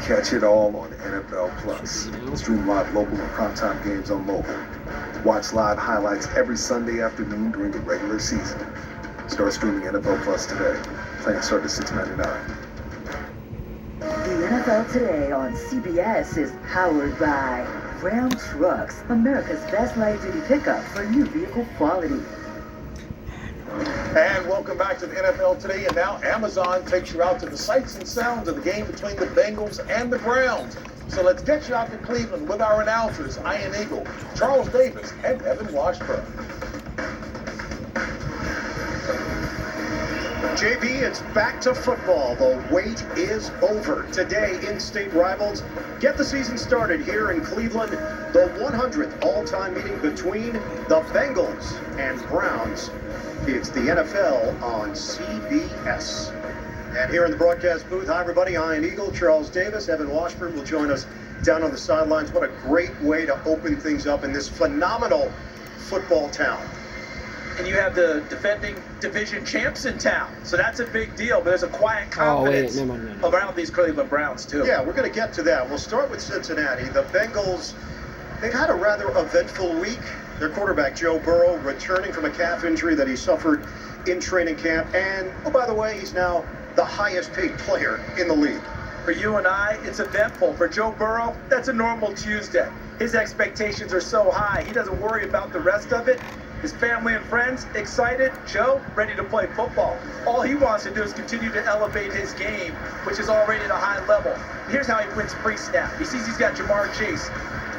Catch it all on NFL Plus. Stream live local and primetime games on mobile. Watch live highlights every Sunday afternoon during the regular season. Start streaming NFL Plus today. Plans start at $6.99. The NFL Today on CBS is powered by Ram Trucks, America's best light-duty pickup for new vehicle quality. And welcome back to the NFL Today. And now Amazon takes you out to the sights and sounds of the game between the Bengals and the Browns. So let's get you out to Cleveland with our announcers, Ian Eagle, Charles Davis, and Evan Washburn. JB, it's back to football. The wait is over. Today, in-state rivals get the season started here in Cleveland. The 100th all-time meeting between the Bengals and Browns. It's the NFL on CBS. And here in the broadcast booth, hi everybody, Ian Eagle, Charles Davis, Evan Washburn will join us down on the sidelines. What a great way to open things up in this phenomenal football town. And you have the defending division champs in town. So that's a big deal. But there's a quiet confidence around these Cleveland Browns, too. Yeah, we're going to get to that. We'll start with Cincinnati. The Bengals, they've had a rather eventful week. Their quarterback, Joe Burrow, returning from a calf injury that he suffered in training camp. And, oh, by the way, he's now the highest paid player in the league. For you and I, it's eventful. For Joe Burrow, that's a normal Tuesday. His expectations are so high, he doesn't worry about the rest of it. His family and friends excited. Joe ready to play football. All he wants to do is continue to elevate his game, which is already at a high level. Here's how he wins pre-snap. He sees he's got Jamar Chase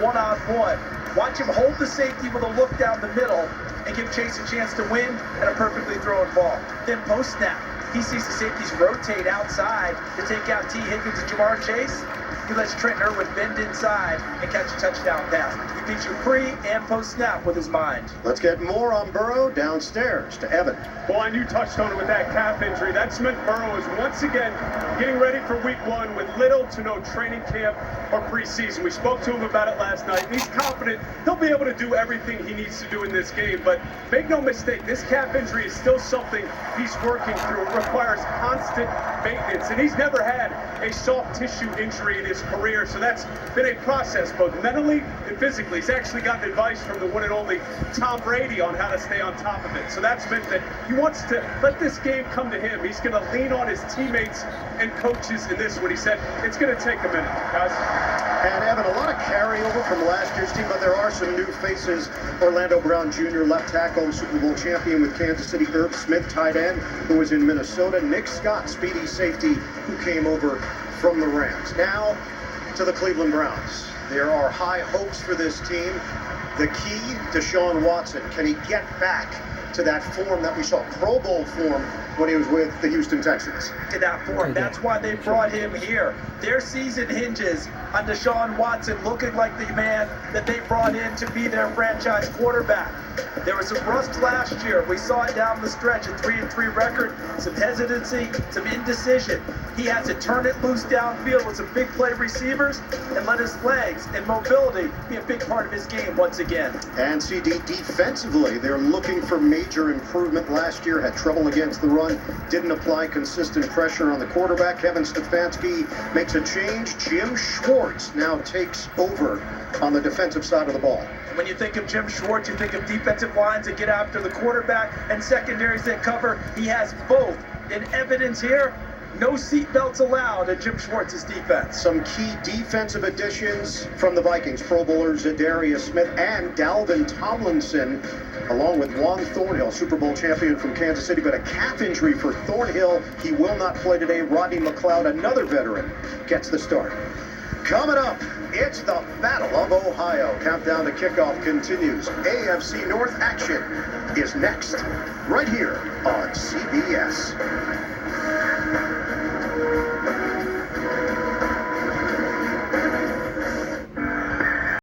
one-on-one. Watch him hold the safety with a look down the middle and give Chase a chance to win and a perfectly thrown ball. Then post-snap, he sees the safeties rotate outside to take out T. Higgins and Jamar Chase. He lets Trent Irwin bend inside and catch a touchdown pass. He beats you pre and post-snap with his mind. Let's get more on Burrow downstairs to Evan. Well, and you touched on it with that calf injury. That's meant Burrow is once again getting ready for week one with little to no training camp or preseason. We spoke to him about it last night, and he's confident he'll be able to do everything he needs to do in this game. But make no mistake, this calf injury is still something he's working through. It requires constant maintenance, and he's never had a soft tissue injury in his career, so that's been a process both mentally and physically. He's actually gotten advice from the one and only Tom Brady on how to stay on top of it. So that's meant that he wants to let this game come to him. He's going to lean on his teammates and coaches in this one. He said, it's going to take a minute, guys. And Evan, a lot of carryover from last year's team, but there are some new faces. Orlando Brown Jr., left tackle, Super Bowl champion with Kansas City. Irv Smith, tight end, who was in Minnesota. Nick Scott, speedy safety, who came over from the Rams. Now to the Cleveland Browns. There are high hopes for this team. The key, Deshaun Watson. Can he get back to that form that we saw, Pro Bowl form, when he was with the Houston Texans? To that form. That's why they brought him here. Their season hinges on Deshaun Watson looking like the man that they brought in to be their franchise quarterback. There was some rust last year. We saw it down the stretch, a 3-3 record, some hesitancy, some indecision. He has to turn it loose downfield with some big play receivers and let his legs and mobility be a big part of his game once again. And CD, defensively, they're looking for major improvement. Last year had trouble against the run, didn't apply consistent pressure on the quarterback. Kevin Stefanski makes a change. Jim Schwartz now takes over on the defensive side of the ball. When you think of Jim Schwartz, you think of defensive lines that get after the quarterback and secondaries that cover. He has both. In evidence here, no seatbelts allowed at Jim Schwartz's defense. Some key defensive additions from the Vikings. Pro Bowlers Zadarius Smith and Dalvin Tomlinson, along with Juan Thornhill, Super Bowl champion from Kansas City, but a calf injury for Thornhill. He will not play today. Rodney McLeod, another veteran, gets the start. Coming up, it's the Battle of Ohio. Countdown to kickoff continues. AFC North action is next, right here on CBS.